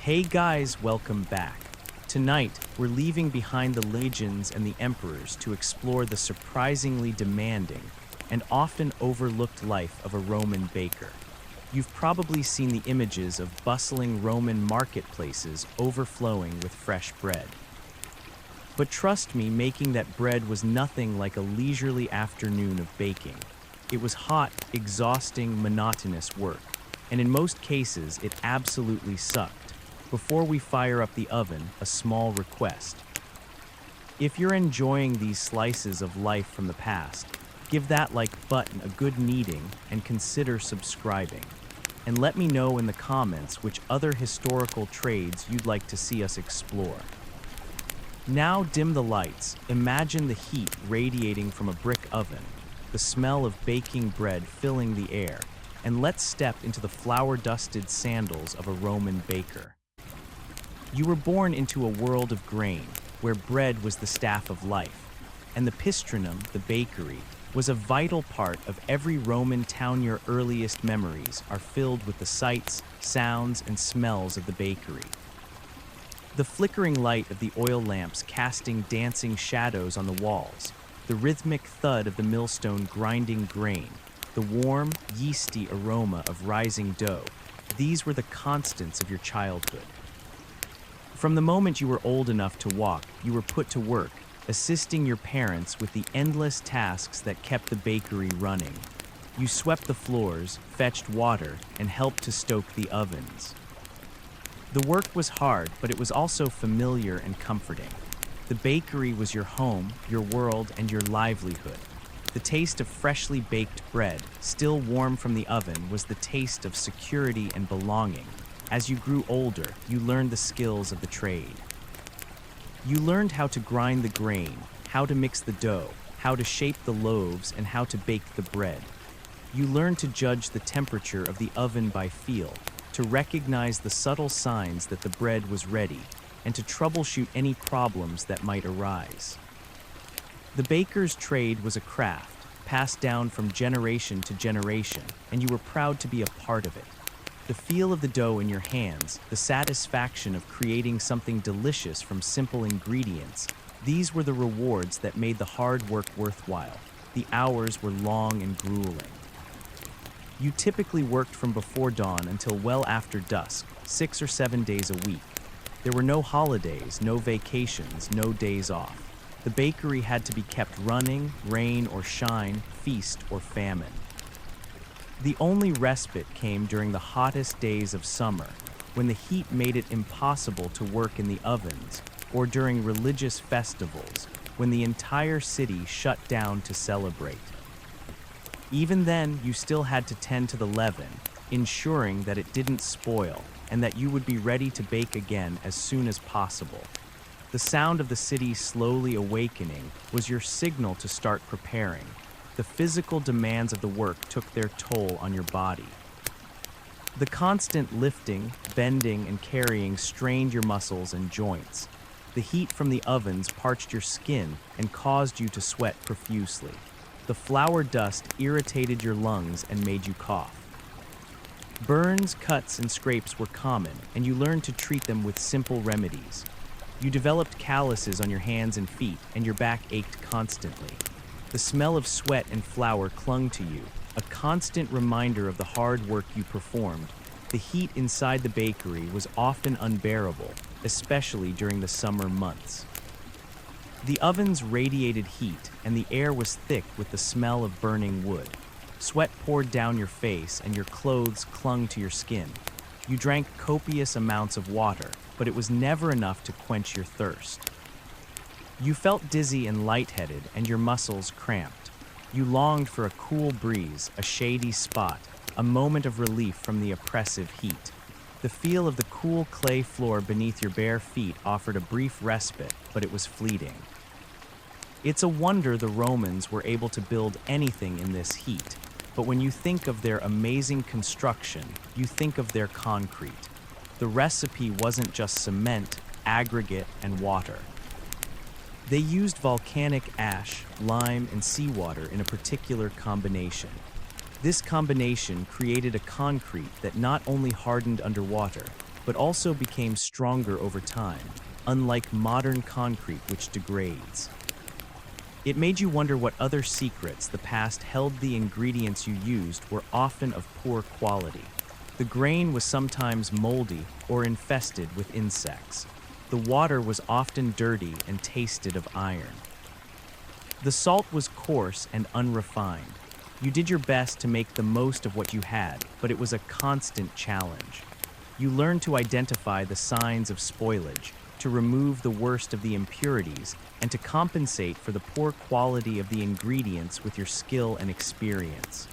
Hey guys, welcome back. Tonight, we're leaving behind the legions and the emperors to explore the surprisingly demanding and often overlooked life of a Roman baker. You've probably seen the images of bustling Roman marketplaces overflowing with fresh bread. But trust me, making that bread was nothing like a leisurely afternoon of baking. It was hot, exhausting, monotonous work, and in most cases, it absolutely sucked. Before we fire up the oven, a small request. If you're enjoying these slices of life from the past, give that like button a good kneading and consider subscribing. And let me know in the comments which other historical trades you'd like to see us explore. Now dim the lights, imagine the heat radiating from a brick oven, the smell of baking bread filling the air, and let's step into the flour-dusted sandals of a Roman baker. You were born into a world of grain, where bread was the staff of life, and the pistrinum, the bakery, was a vital part of every Roman town. Your earliest memories are filled with the sights, sounds, and smells of the bakery. The flickering light of the oil lamps casting dancing shadows on the walls, the rhythmic thud of the millstone grinding grain, the warm, yeasty aroma of rising dough, these were the constants of your childhood. From the moment you were old enough to walk, you were put to work, assisting your parents with the endless tasks that kept the bakery running. You swept the floors, fetched water, and helped to stoke the ovens. The work was hard, but it was also familiar and comforting. The bakery was your home, your world, and your livelihood. The taste of freshly baked bread, still warm from the oven, was the taste of security and belonging. As you grew older, you learned the skills of the trade. You learned how to grind the grain, how to mix the dough, how to shape the loaves, and how to bake the bread. You learned to judge the temperature of the oven by feel, to recognize the subtle signs that the bread was ready, and to troubleshoot any problems that might arise. The baker's trade was a craft, passed down from generation to generation, and you were proud to be a part of it. The feel of the dough in your hands, the satisfaction of creating something delicious from simple ingredients, these were the rewards that made the hard work worthwhile. The hours were long and grueling. You typically worked from before dawn until well after dusk, 6 or 7 days a week. There were no holidays, no vacations, no days off. The bakery had to be kept running, rain or shine, feast or famine. The only respite came during the hottest days of summer, when the heat made it impossible to work in the ovens, or during religious festivals, when the entire city shut down to celebrate. Even then, you still had to tend to the leaven, ensuring that it didn't spoil and that you would be ready to bake again as soon as possible. The sound of the city slowly awakening was your signal to start preparing. The physical demands of the work took their toll on your body. The constant lifting, bending, and carrying strained your muscles and joints. The heat from the ovens parched your skin and caused you to sweat profusely. The flour dust irritated your lungs and made you cough. Burns, cuts, and scrapes were common, and you learned to treat them with simple remedies. You developed calluses on your hands and feet, and your back ached constantly. The smell of sweat and flour clung to you, a constant reminder of the hard work you performed. The heat inside the bakery was often unbearable, especially during the summer months. The ovens radiated heat, and the air was thick with the smell of burning wood. Sweat poured down your face, and your clothes clung to your skin. You drank copious amounts of water, but it was never enough to quench your thirst. You felt dizzy and lightheaded, and your muscles cramped. You longed for a cool breeze, a shady spot, a moment of relief from the oppressive heat. The feel of the cool clay floor beneath your bare feet offered a brief respite, but it was fleeting. It's a wonder the Romans were able to build anything in this heat, but when you think of their amazing construction, you think of their concrete. The recipe wasn't just cement, aggregate, and water. They used volcanic ash, lime, and seawater in a particular combination. This combination created a concrete that not only hardened underwater, but also became stronger over time, unlike modern concrete which degrades. It made you wonder what other secrets the past held. The ingredients you used were often of poor quality. The grain was sometimes moldy or infested with insects. The water was often dirty and tasted of iron. The salt was coarse and unrefined. You did your best to make the most of what you had, but it was a constant challenge. You learned to identify the signs of spoilage, to remove the worst of the impurities, and to compensate for the poor quality of the ingredients with your skill and experience.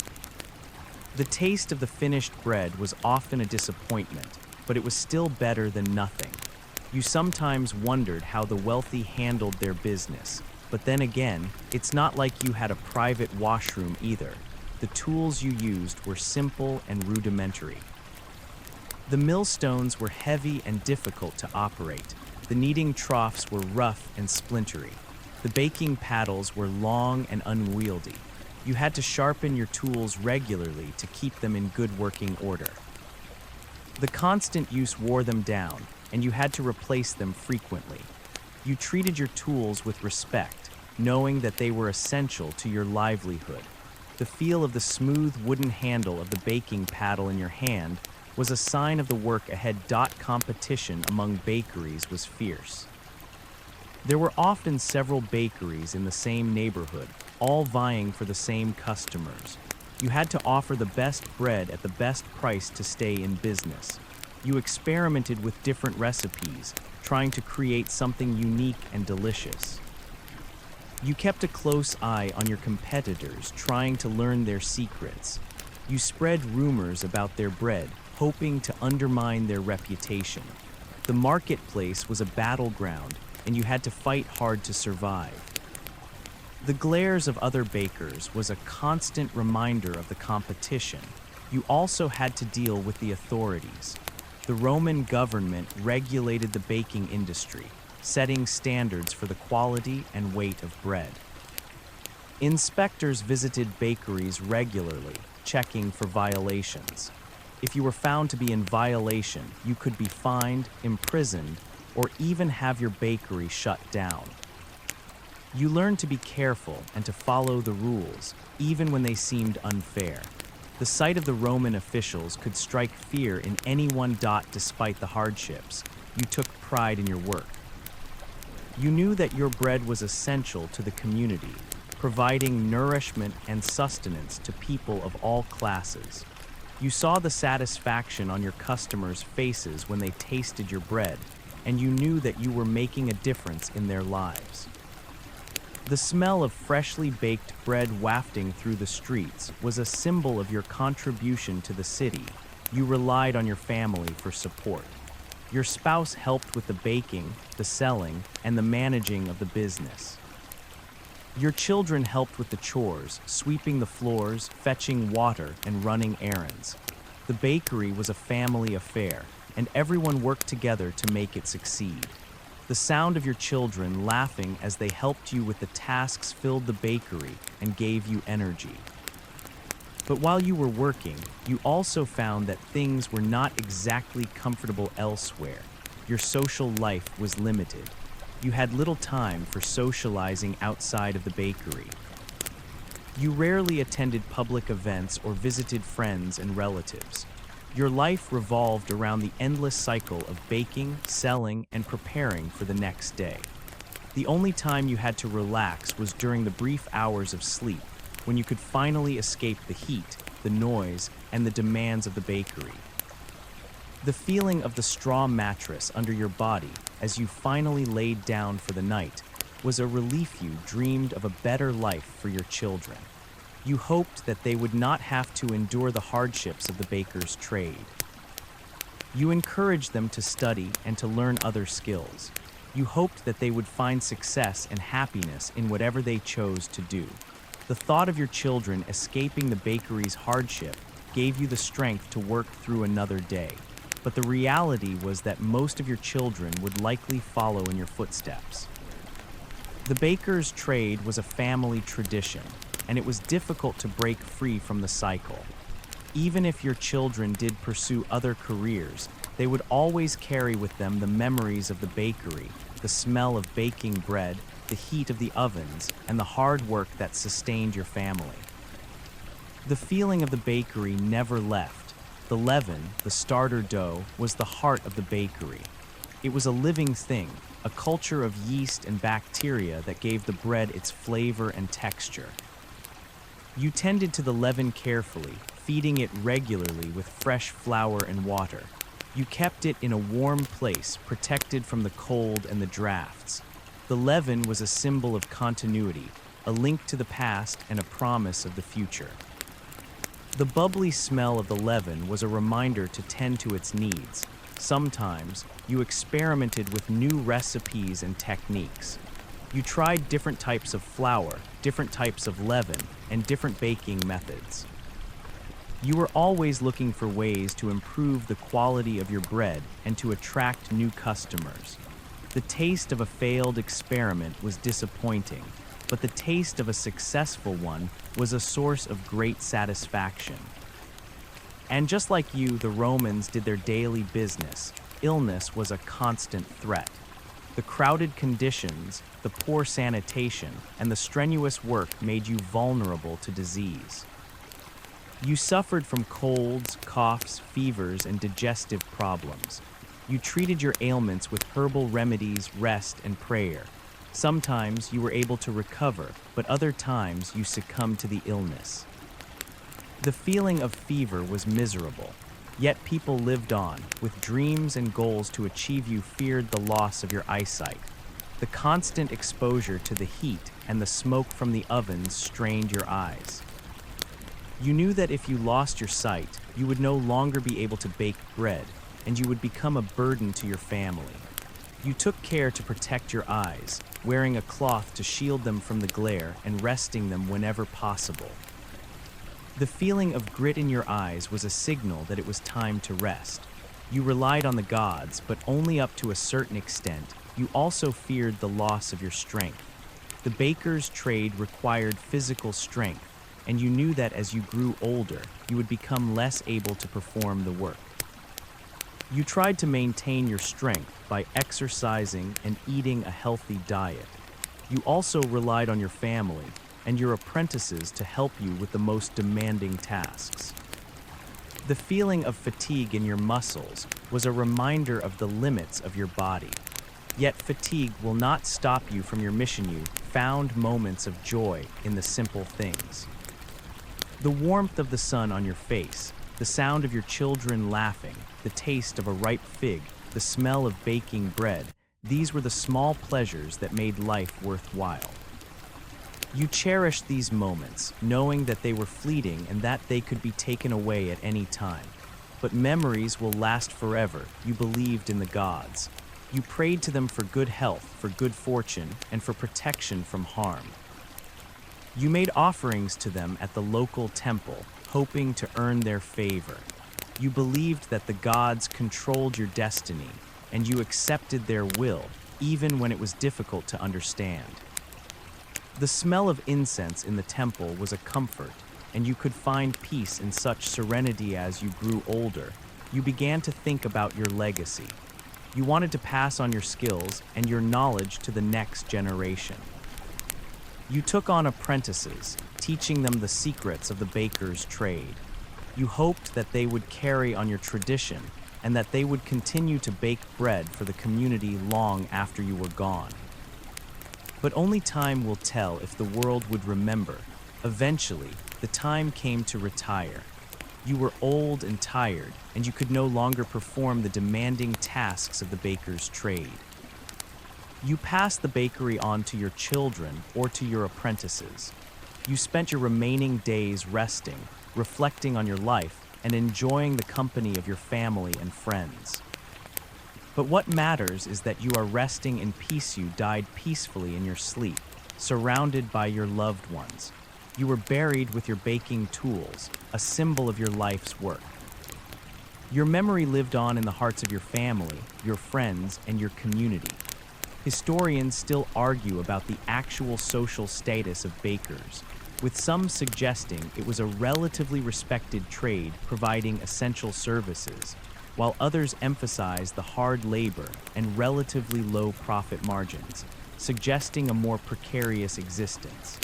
The taste of the finished bread was often a disappointment, but it was still better than nothing. You sometimes wondered how the wealthy handled their business, but then again, it's not like you had a private washroom either. The tools you used were simple and rudimentary. The millstones were heavy and difficult to operate. The kneading troughs were rough and splintery. The baking paddles were long and unwieldy. You had to sharpen your tools regularly to keep them in good working order. The constant use wore them down, and you had to replace them frequently. You treated your tools with respect, knowing that they were essential to your livelihood. The feel of the smooth wooden handle of the baking paddle in your hand was a sign of the work ahead. Competition among bakeries was fierce. There were often several bakeries in the same neighborhood, all vying for the same customers. You had to offer the best bread at the best price to stay in business. You experimented with different recipes, trying to create something unique and delicious. You kept a close eye on your competitors, trying to learn their secrets. You spread rumors about their bread, hoping to undermine their reputation. The marketplace was a battleground, and you had to fight hard to survive. The glares of other bakers was a constant reminder of the competition. You also had to deal with the authorities. The Roman government regulated the baking industry, setting standards for the quality and weight of bread. Inspectors visited bakeries regularly, checking for violations. If you were found to be in violation, you could be fined, imprisoned, or even have your bakery shut down. You learned to be careful and to follow the rules, even when they seemed unfair. The sight of the Roman officials could strike fear in anyone. Despite the hardships, you took pride in your work. You knew that your bread was essential to the community, providing nourishment and sustenance to people of all classes. You saw the satisfaction on your customers' faces when they tasted your bread, and you knew that you were making a difference in their lives. The smell of freshly baked bread wafting through the streets was a symbol of your contribution to the city. You relied on your family for support. Your spouse helped with the baking, the selling, and the managing of the business. Your children helped with the chores, sweeping the floors, fetching water, and running errands. The bakery was a family affair, and everyone worked together to make it succeed. The sound of your children laughing as they helped you with the tasks filled the bakery and gave you energy. But while you were working, you also found that things were not exactly comfortable elsewhere. Your social life was limited. You had little time for socializing outside of the bakery. You rarely attended public events or visited friends and relatives. Your life revolved around the endless cycle of baking, selling, and preparing for the next day. The only time you had to relax was during the brief hours of sleep, when you could finally escape the heat, the noise, and the demands of the bakery. The feeling of the straw mattress under your body as you finally laid down for the night was a relief. You dreamed of a better life for your children. You hoped that they would not have to endure the hardships of the baker's trade. You encouraged them to study and to learn other skills. You hoped that they would find success and happiness in whatever they chose to do. The thought of your children escaping the bakery's hardship gave you the strength to work through another day. But the reality was that most of your children would likely follow in your footsteps. The baker's trade was a family tradition, and it was difficult to break free from the cycle. Even if your children did pursue other careers, they would always carry with them the memories of the bakery, the smell of baking bread, the heat of the ovens, and the hard work that sustained your family. The feeling of the bakery never left. The leaven, the starter dough, was the heart of the bakery. It was a living thing, a culture of yeast and bacteria that gave the bread its flavor and texture. You tended to the leaven carefully, feeding it regularly with fresh flour and water. You kept it in a warm place, protected from the cold and the drafts. The leaven was a symbol of continuity, a link to the past and a promise of the future. The bubbly smell of the leaven was a reminder to tend to its needs. Sometimes, you experimented with new recipes and techniques. You tried different types of flour, different types of leaven, and different baking methods. You were always looking for ways to improve the quality of your bread and to attract new customers. The taste of a failed experiment was disappointing, but the taste of a successful one was a source of great satisfaction. And just like you, the Romans did their daily business. Illness was a constant threat. The crowded conditions, the poor sanitation, and the strenuous work made you vulnerable to disease. You suffered from colds, coughs, fevers, and digestive problems. You treated your ailments with herbal remedies, rest, and prayer. Sometimes you were able to recover, but other times you succumbed to the illness. The feeling of fever was miserable, yet people lived on, with dreams and goals to achieve. You feared the loss of your eyesight. The constant exposure to the heat and the smoke from the ovens strained your eyes. You knew that if you lost your sight, you would no longer be able to bake bread, and you would become a burden to your family. You took care to protect your eyes, wearing a cloth to shield them from the glare and resting them whenever possible. The feeling of grit in your eyes was a signal that it was time to rest. You relied on the gods, but only up to a certain extent. You also feared the loss of your strength. The baker's trade required physical strength, and you knew that as you grew older, you would become less able to perform the work. You tried to maintain your strength by exercising and eating a healthy diet. You also relied on your family and your apprentices to help you with the most demanding tasks. The feeling of fatigue in your muscles was a reminder of the limits of your body. Yet fatigue will not stop you from your mission. You found moments of joy in the simple things. The warmth of the sun on your face, the sound of your children laughing, the taste of a ripe fig, the smell of baking bread, these were the small pleasures that made life worthwhile. You cherished these moments, knowing that they were fleeting and that they could be taken away at any time. But memories will last forever. You believed in the gods. You prayed to them for good health, for good fortune, and for protection from harm. You made offerings to them at the local temple, hoping to earn their favor. You believed that the gods controlled your destiny, and you accepted their will, even when it was difficult to understand. The smell of incense in the temple was a comfort, and you could find peace in such serenity. As you grew older, you began to think about your legacy. You wanted to pass on your skills and your knowledge to the next generation. You took on apprentices, teaching them the secrets of the baker's trade. You hoped that they would carry on your tradition and that they would continue to bake bread for the community long after you were gone. But only time will tell if the world would remember. Eventually, the time came to retire. You were old and tired, and you could no longer perform the demanding tasks of the baker's trade. You passed the bakery on to your children or to your apprentices. You spent your remaining days resting, reflecting on your life, and enjoying the company of your family and friends. But what matters is that you are resting in peace. You died peacefully in your sleep, surrounded by your loved ones. You were buried with your baking tools, a symbol of your life's work. Your memory lived on in the hearts of your family, your friends, and your community. Historians still argue about the actual social status of bakers, with some suggesting it was a relatively respected trade providing essential services. while others emphasize the hard labor and relatively low profit margins, suggesting a more precarious existence.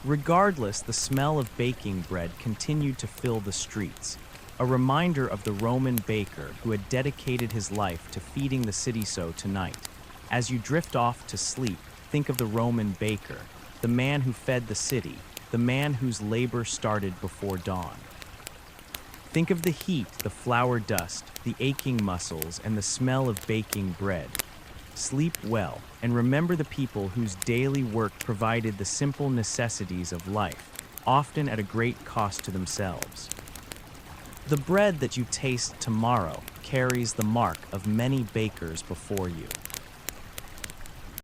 Regardless, the smell of baking bread continued to fill the streets, a reminder of the Roman baker who had dedicated his life to feeding the city. So tonight, as you drift off to sleep, think of the Roman baker, the man who fed the city, the man whose labor started before dawn. Think of the heat, the flour dust, the aching muscles, and the smell of baking bread. Sleep well, and remember the people whose daily work provided the simple necessities of life, often at a great cost to themselves. The bread that you taste tomorrow carries the mark of many bakers before you.